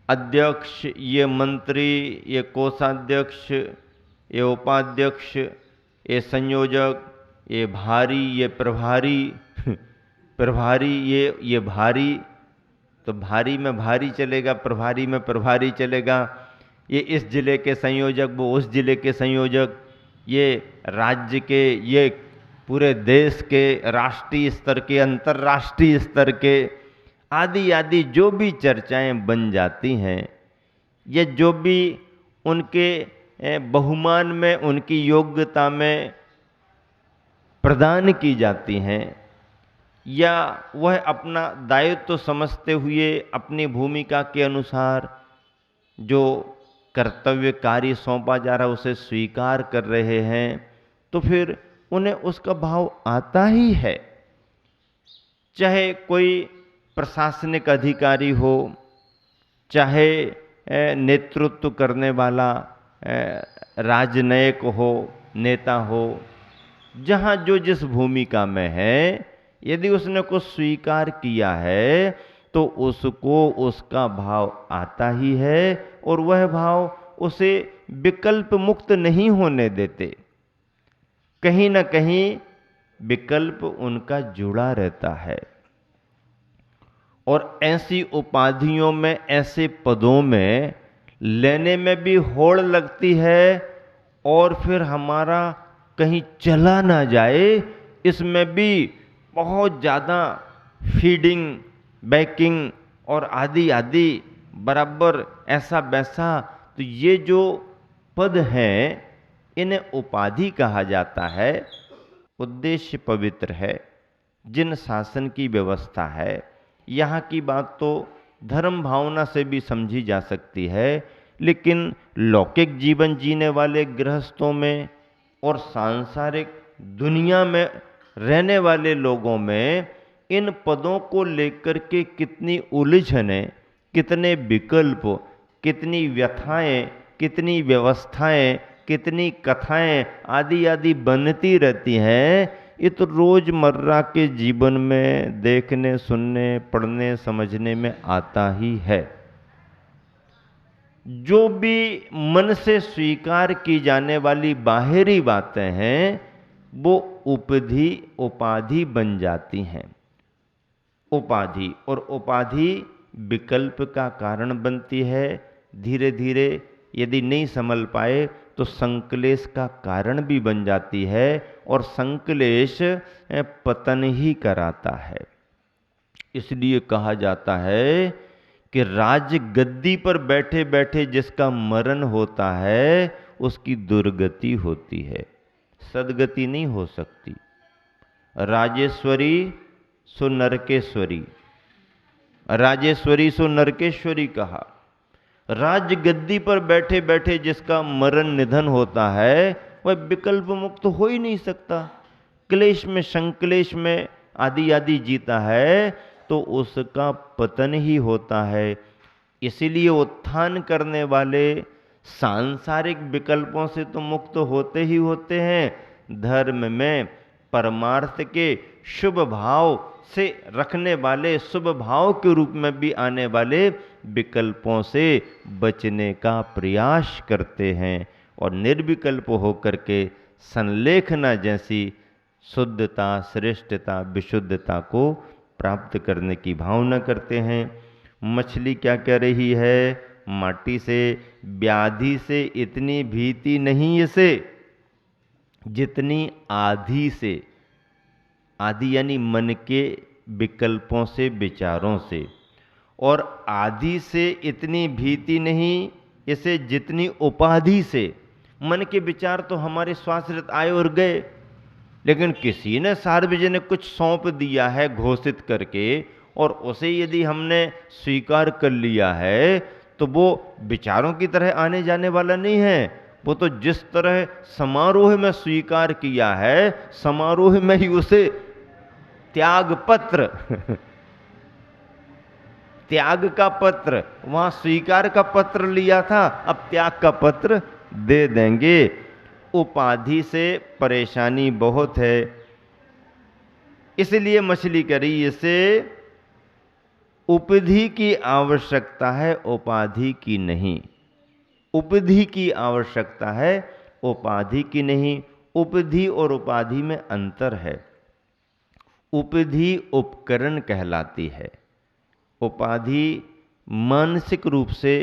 अध्यक्ष, ये मंत्री, ये कोषाध्यक्ष, ये उपाध्यक्ष, ये संयोजक, ये भारी, ये प्रभारी प्रभारी, ये भारी, तो भारी में भारी चलेगा, प्रभारी में प्रभारी चलेगा। ये इस जिले के संयोजक, वो उस जिले के संयोजक, ये राज्य के, ये पूरे देश के, राष्ट्रीय स्तर के, अंतर्राष्ट्रीय स्तर के, आदि आदि जो भी चर्चाएं बन जाती हैं, ये जो भी उनके बहुमान में, उनकी योग्यता में प्रदान की जाती हैं, या वह अपना दायित्व समझते हुए अपनी भूमिका के अनुसार जो कर्तव्य कार्य सौंपा जा रहा है उसे स्वीकार कर रहे हैं, तो फिर उन्हें उसका भाव आता ही है। चाहे कोई प्रशासनिक अधिकारी हो, चाहे नेतृत्व करने वाला राजनयिक हो, नेता हो, जहाँ जो जिस भूमिका में है, यदि उसने कुछ स्वीकार किया है तो उसको उसका भाव आता ही है, और वह भाव उसे विकल्प मुक्त नहीं होने देते। कहीं ना कहीं विकल्प उनका जुड़ा रहता है। और ऐसी उपाधियों में, ऐसे पदों में लेने में भी होड़ लगती है, और फिर हमारा कहीं चला ना जाए, इसमें भी बहुत ज़्यादा फीडिंग, बैकिंग और आदि आदि बराबर ऐसा वैसा। तो ये जो पद हैं, इन्हें उपाधि कहा जाता है। उद्देश्य पवित्र है, जिन शासन की व्यवस्था है, यहाँ की बात तो धर्म भावना से भी समझी जा सकती है, लेकिन लौकिक जीवन जीने वाले गृहस्थों में और सांसारिक दुनिया में रहने वाले लोगों में इन पदों को लेकर के कितनी उलझनें, कितने विकल्प, कितनी व्यथाएं, कितनी व्यवस्थाएं, कितनी कथाएं आदि आदि बनती रहती हैं। ये तो रोजमर्रा के जीवन में देखने, सुनने, पढ़ने, समझने में आता ही है। जो भी मन से स्वीकार की जाने वाली बाहरी बातें हैं, वो उपाधि बन जाती हैं। उपाधि, और उपाधि विकल्प का कारण बनती है। धीरे धीरे यदि नहीं संभल पाए तो संक्लेश का कारण भी बन जाती है, और संक्लेश पतन ही कराता है। इसलिए कहा जाता है कि राज गद्दी पर बैठे बैठे जिसका मरण होता है, उसकी दुर्गति होती है, सदगति नहीं हो सकती। राजेश्वरी सो नरकेश्वरी, राजेश्वरी सो नरकेश्वरी कहा। राज गद्दी पर बैठे बैठे जिसका मरण निधन होता है, वह विकल्प मुक्त हो ही नहीं सकता। क्लेश में, संक्लेश में आदि आदि जीता है तो उसका पतन ही होता है। इसीलिए उत्थान करने वाले सांसारिक विकल्पों से तो मुक्त होते ही होते हैं, धर्म में परमार्थ के शुभ भाव से रखने वाले, शुभ भाव के रूप में भी आने वाले विकल्पों से बचने का प्रयास करते हैं, और निर्विकल्प होकर के संलेखना जैसी शुद्धता, श्रेष्ठता, विशुद्धता को प्राप्त करने की भावना करते हैं। मछली क्या कह रही है? माटी से, व्याधि से इतनी भीति नहीं इसे जितनी आधि से। आदि यानी मन के विकल्पों से, विचारों से, और आदि से इतनी भीति नहीं इसे जितनी उपाधि से। मन के विचार तो हमारे स्वाश्रित आए और गए, लेकिन किसी ने सार्वजनिक कुछ सौंप दिया है घोषित करके, और उसे यदि हमने स्वीकार कर लिया है तो वो विचारों की तरह आने जाने वाला नहीं है। वो तो जिस तरह समारोह में स्वीकार किया है, समारोह में ही उसे त्याग पत्र त्याग का पत्र, वहां स्वीकार का पत्र लिया था, अब त्याग का पत्र दे देंगे। उपाधि से परेशानी बहुत है, इसलिए मछली करी इसे उपधि की आवश्यकता है, उपाधि की नहीं। उपधि की आवश्यकता है, उपाधि की नहीं। उपधि और उपाधि में अंतर है। उपधि उपकरण कहलाती है, उपाधि मानसिक रूप से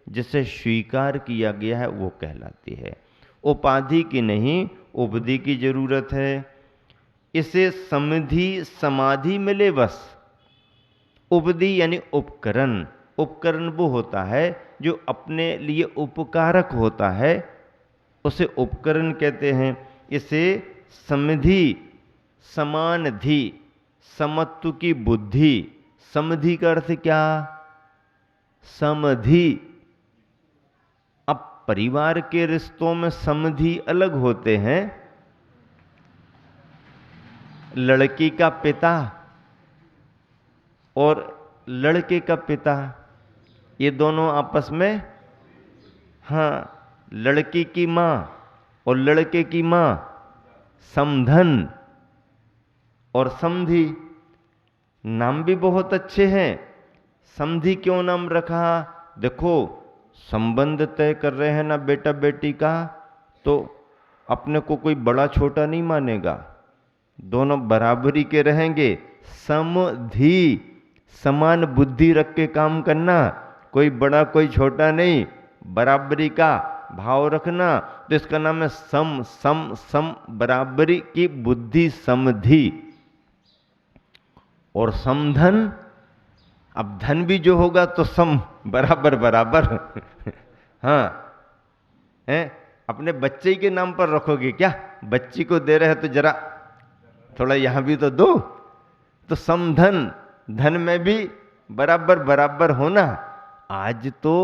जिसे स्वीकार किया गया है वो कहलाती है। उपाधि की नहीं, उपधि की जरूरत है। इसे समधि समाधि मिले बस। उपधि यानी उपकरण। उपकरण वो होता है जो अपने लिए उपकारक होता है, उसे उपकरण कहते हैं। इसे समधि, समानधि, समत्व की बुद्धि। समधि का अर्थ क्या? समधि। अब परिवार के रिश्तों में समधि अलग होते हैं। लड़की का पिता और लड़के का पिता, ये दोनों आपस में, हाँ, लड़की की माँ और लड़के की माँ, समधन और समधि। नाम भी बहुत अच्छे हैं। समधि क्यों नाम रखा? देखो, संबंध तय कर रहे हैं ना बेटा बेटी का, तो अपने को कोई बड़ा छोटा नहीं मानेगा, दोनों बराबरी के रहेंगे। समधि, समान बुद्धि रख के काम करना, कोई बड़ा कोई छोटा नहीं, बराबरी का भाव रखना, तो इसका नाम है सम सम सम, बराबरी की बुद्धि, समधि। और समधन, अब धन भी जो होगा तो सम, बराबर बराबर। हाँ, हैं? अपने बच्चे के नाम पर रखोगे क्या? बच्ची को दे रहे हैं तो जरा थोड़ा यहां भी तो दो। तो समधन, धन में भी बराबर बराबर होना। आज तो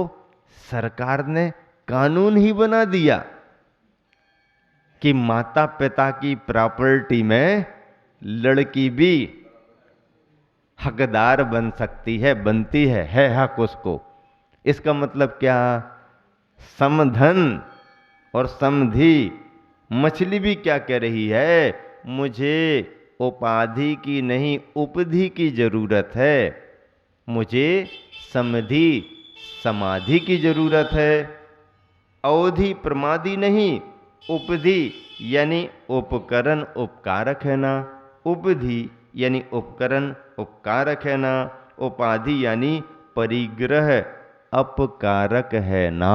सरकार ने कानून ही बना दिया कि माता पिता की प्रॉपर्टी में लड़की भी हकदार बन सकती है, बनती है हक उसको। इसका मतलब क्या? समधन और समधि। मछली भी क्या कह रही है? मुझे उपाधि की नहीं, उपधि की जरूरत है। मुझे समधि समाधि की जरूरत है। अवधि प्रमादि नहीं, उपधि यानी उपकरण उपकारक है ना। उपधि यानी उपकरण उपकारक है ना। उपाधि यानी परिग्रह अपकारक है ना।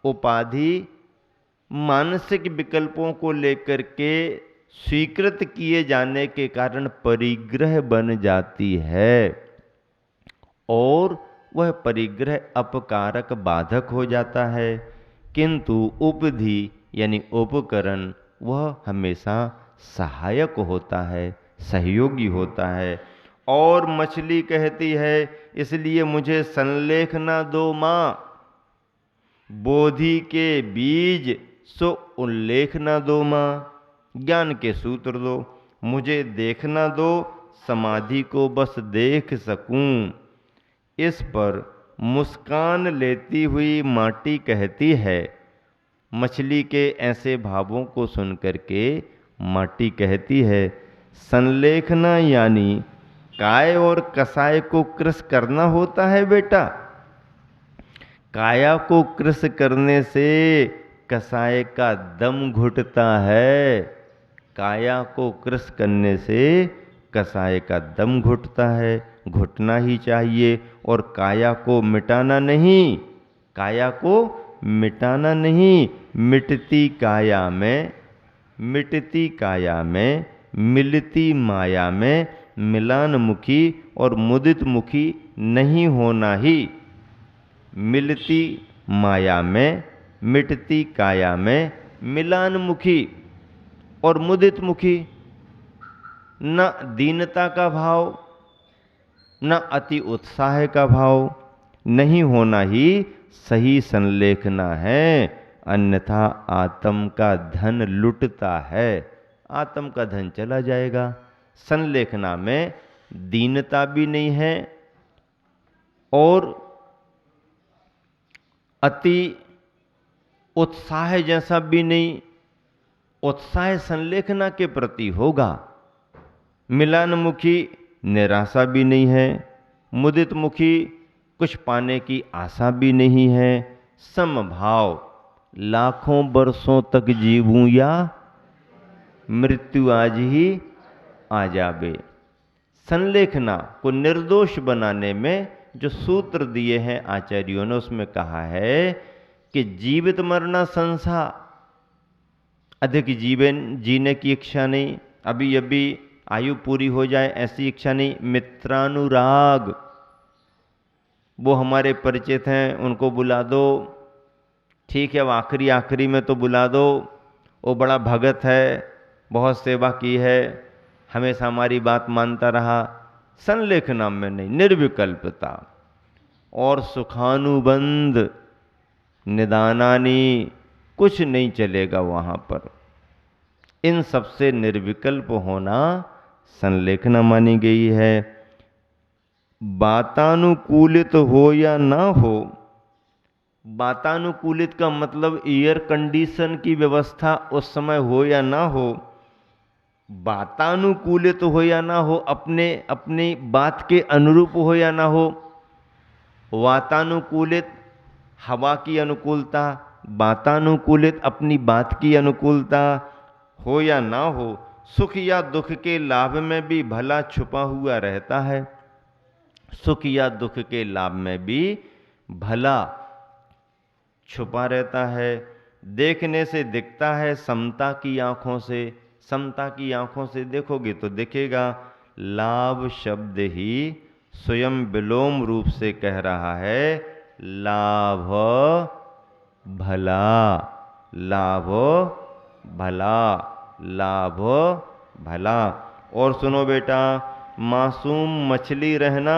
उपाधि मानसिक विकल्पों को लेकर के स्वीकृत किए जाने के कारण परिग्रह बन जाती है, और वह परिग्रह अपकारक बाधक हो जाता है। किंतु उपधि यानी उपकरण वह हमेशा सहायक होता है, सहयोगी होता है। और मछली कहती है, इसलिए मुझे संलेख न दो माँ, बोधि के बीज सो उल्लेख न दो माँ। ज्ञान के सूत्र दो, मुझे देखना दो, समाधि को बस देख सकूं। इस पर मुस्कान लेती हुई माटी कहती है, मछली के ऐसे भावों को सुनकर के माटी कहती है, संलेखना यानी काय और कसाय को कृश करना होता है बेटा। काया को कृश करने से कसाय का दम घुटता है। काया को कृश करने से कसाय का दम घुटता है, घुटना ही चाहिए। और काया को मिटाना नहीं, काया को मिटाना नहीं, मिटती काया में, मिटती काया में, मिलती माया में मिलान मुखी और मुदित मुखी नहीं होना ही। मिलती माया में, मिटती काया में मिलान मुखी और मुदित मुखी, न दीनता का भाव न अति उत्साह का भाव नहीं होना ही सही संलेखना है। अन्यथा आत्म का धन लुटता है, आत्म का धन चला जाएगा। संलेखना में दीनता भी नहीं है और अति उत्साह जैसा भी नहीं। उत्साह संलेखना के प्रति होगा, मिलानमुखी निराशा भी नहीं है, मुदित मुखी, कुछ पाने की आशा भी नहीं है। समभाव, लाखों वर्षों तक जीवूं या मृत्यु आज ही आ जावे। संलेखना को निर्दोष बनाने में जो सूत्र दिए हैं आचार्यों ने, उसमें कहा है कि जीवित मरना संसार, अधिक जीवन जीने की इच्छा नहीं, अभी अभी आयु पूरी हो जाए ऐसी इच्छा नहीं। मित्रानुराग, वो हमारे परिचित हैं उनको बुला दो, ठीक है, वो आखिरी आखिरी में तो बुला दो, वो बड़ा भगत है, बहुत सेवा की है, हमेशा हमारी बात मानता रहा। संलेखना में नहीं, निर्विकल्पता। और सुखानुबंध, निदानानी, कुछ नहीं चलेगा वहां पर। इन सबसे निर्विकल्प होना संलेखना मानी गई है। वातानुकूलित हो या ना हो, वातानुकूलित का मतलब एयर कंडीशन की व्यवस्था उस समय हो या ना हो, वातानुकूलित हो या ना हो, अपने अपनी बात के अनुरूप हो या ना हो। वातानुकूलित हवा की अनुकूलता, वातानुकूलित अपनी बात की अनुकूलता हो या ना हो। सुख या दुख के लाभ में भी भला छुपा हुआ रहता है। सुख या दुख के लाभ में भी भला छुपा रहता है। देखने से दिखता है समता की आंखों से, समता की आंखों से देखोगे तो दिखेगा। लाभ शब्द ही स्वयं विलोम रूप से कह रहा है लाभ भला, लाभ भला, लाभ भला। और सुनो बेटा, मासूम मछली रहना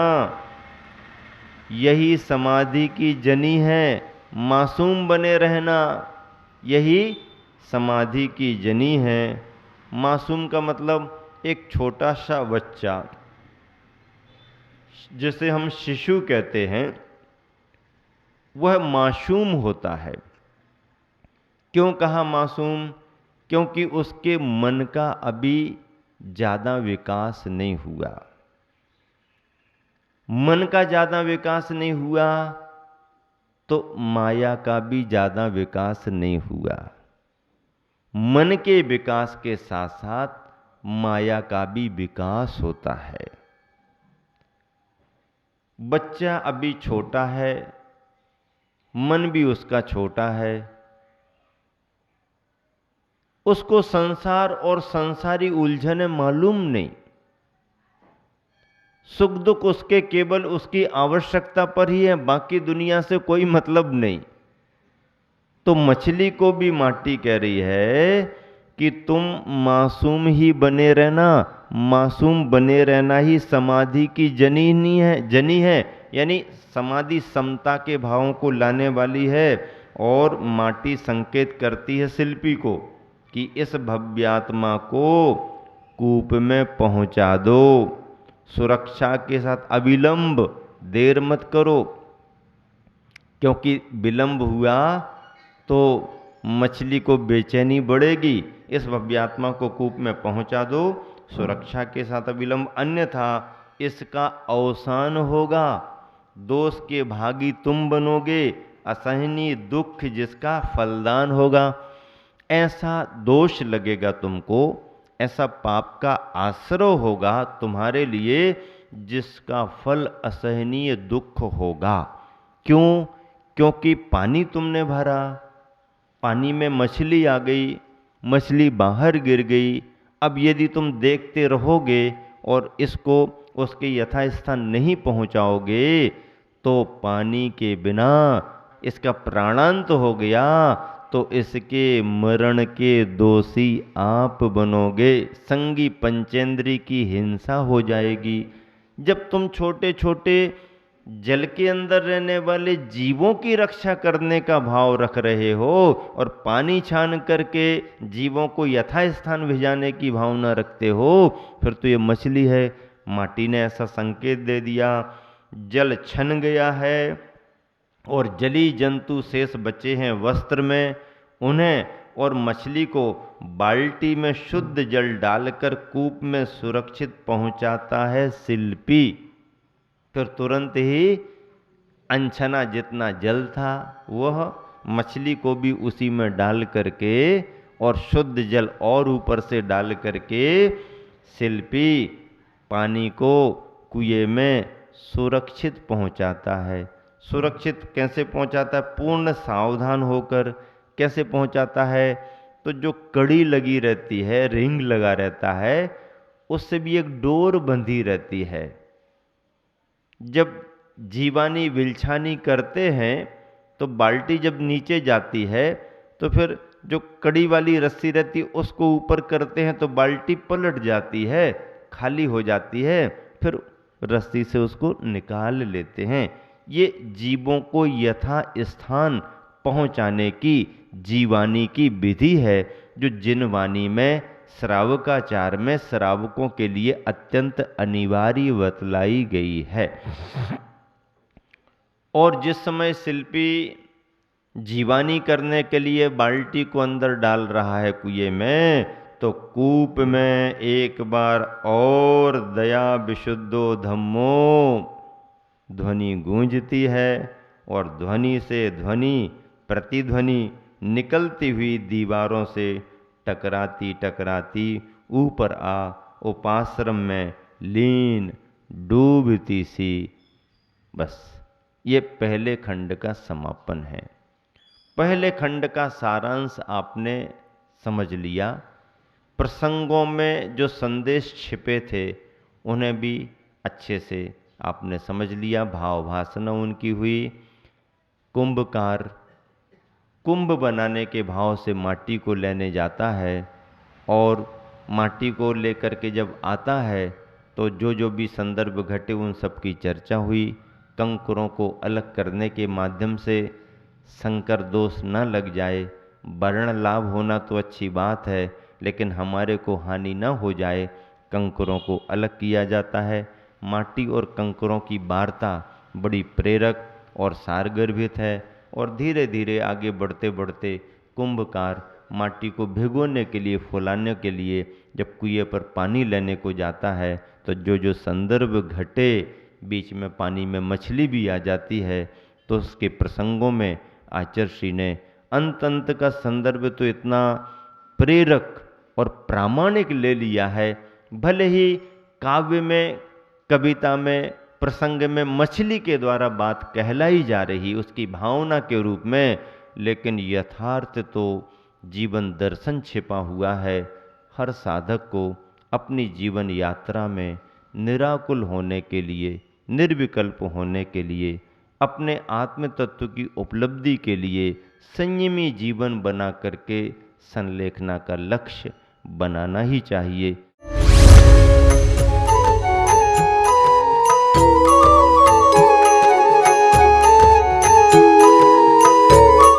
यही समाधि की जनी है। मासूम बने रहना यही समाधि की जनी है। मासूम का मतलब एक छोटा सा बच्चा, जिसे हम शिशु कहते हैं, वह मासूम होता है। क्यों कहा मासूम? क्योंकि उसके मन का अभी ज्यादा विकास नहीं हुआ। मन का ज्यादा विकास नहीं हुआ तो माया का भी ज्यादा विकास नहीं हुआ। मन के विकास के साथ साथ माया का भी विकास होता है। बच्चा अभी छोटा है, मन भी उसका छोटा है, उसको संसार और संसारी उलझने मालूम नहीं। सुख दुख उसके केवल उसकी आवश्यकता पर ही है, बाकी दुनिया से कोई मतलब नहीं। तो मछली को भी माटी कह रही है कि तुम मासूम ही बने रहना। मासूम बने रहना ही समाधि की जनी है, यानी समाधि समता के भावों को लाने वाली है। और माटी संकेत करती है शिल्पी को कि इस भव्यात्मा को कूप में पहुंचा दो, सुरक्षा के साथ, अविलंब, देर मत करो। क्योंकि विलंब हुआ तो मछली को बेचैनी बढ़ेगी। इस भव्यात्मा को कूप में पहुंचा दो सुरक्षा के साथ, अविलंब, अन्यथा इसका अवसान होगा। दोष के भागी तुम बनोगे, असहनीय दुख जिसका फलदान होगा। ऐसा दोष लगेगा तुमको, ऐसा पाप का आश्रय होगा तुम्हारे लिए जिसका फल असहनीय दुख होगा। क्यों? क्योंकि पानी तुमने भरा, पानी में मछली आ गई, मछली बाहर गिर गई। अब यदि तुम देखते रहोगे और इसको उसके यथास्थान नहीं पहुंचाओगे तो पानी के बिना इसका प्राणांत हो गया तो इसके मरण के दोषी आप बनोगे। संगी पंचेंद्री की हिंसा हो जाएगी। जब तुम छोटे छोटे जल के अंदर रहने वाले जीवों की रक्षा करने का भाव रख रहे हो और पानी छान करके जीवों को यथास्थान भिजाने की भावना रखते हो, फिर तो ये मछली है। माटी ने ऐसा संकेत दे दिया। जल छन गया है और जली जंतु शेष बचे हैं वस्त्र में, उन्हें और मछली को बाल्टी में शुद्ध जल डालकर कूप में सुरक्षित पहुंचाता है शिल्पी। फिर तुरंत ही अनछना जितना जल था वह मछली को भी उसी में डाल करके और शुद्ध जल और ऊपर से डाल करके शिल्पी पानी को कुएं में सुरक्षित पहुंचाता है। सुरक्षित कैसे पहुंचाता है? पूर्ण सावधान होकर। कैसे पहुंचाता है? तो जो कड़ी लगी रहती है, रिंग लगा रहता है, उससे भी एक डोर बंधी रहती है। जब जीवानी विलछानी करते हैं तो बाल्टी जब नीचे जाती है तो फिर जो कड़ी वाली रस्सी रहती है उसको ऊपर करते हैं तो बाल्टी पलट जाती है, खाली हो जाती है, फिर रस्सी से उसको निकाल लेते हैं। ये जीवों को यथा स्थान पहुंचाने की जीवानी की विधि है, जो जिनवानी में श्रावकाचार में श्रावकों के लिए अत्यंत अनिवार्य बतलाई गई है। और जिस समय शिल्पी जीवानी करने के लिए बाल्टी को अंदर डाल रहा है कुएं में, तो कूप में एक बार और दया विशुद्धो धम्मो ध्वनि गूंजती है और ध्वनि से ध्वनि प्रतिध्वनि निकलती हुई दीवारों से टकराती टकराती ऊपर आ उपाश्रम में लीन डूबती सी। बस ये पहले खंड का समापन है। पहले खंड का सारांश आपने समझ लिया। प्रसंगों में जो संदेश छिपे थे उन्हें भी अच्छे से आपने समझ लिया। भाव भाषणा उनकी हुई। कुंभकार कुंभ बनाने के भाव से माटी को लेने जाता है और माटी को लेकर के जब आता है तो जो भी संदर्भ घटे उन सब की चर्चा हुई। कंकरों को अलग करने के माध्यम से संकर दोष न लग जाए, वर्ण लाभ होना तो अच्छी बात है, लेकिन हमारे को हानि न हो जाए, कंकरों को अलग किया जाता है। माटी और कंकरों की वार्ता बड़ी प्रेरक और सारगर्भित है। और धीरे धीरे आगे बढ़ते बढ़ते कुंभकार माटी को भिगोने के लिए, फुलाने के लिए जब कुएं पर पानी लेने को जाता है तो जो संदर्भ घटे, बीच में पानी में मछली भी आ जाती है, तो उसके प्रसंगों में आचार्य ने अंत का संदर्भ तो इतना प्रेरक और प्रामाणिक ले लिया है। भले ही काव्य में, कविता में, प्रसंग में मछली के द्वारा बात कहलाई जा रही उसकी भावना के रूप में, लेकिन यथार्थ तो जीवन दर्शन छिपा हुआ है। हर साधक को अपनी जीवन यात्रा में निराकुल होने के लिए, निर्विकल्प होने के लिए, अपने आत्म तत्व की उपलब्धि के लिए संयमी जीवन बना करके संलेखना का लक्ष्य बनाना ही चाहिए।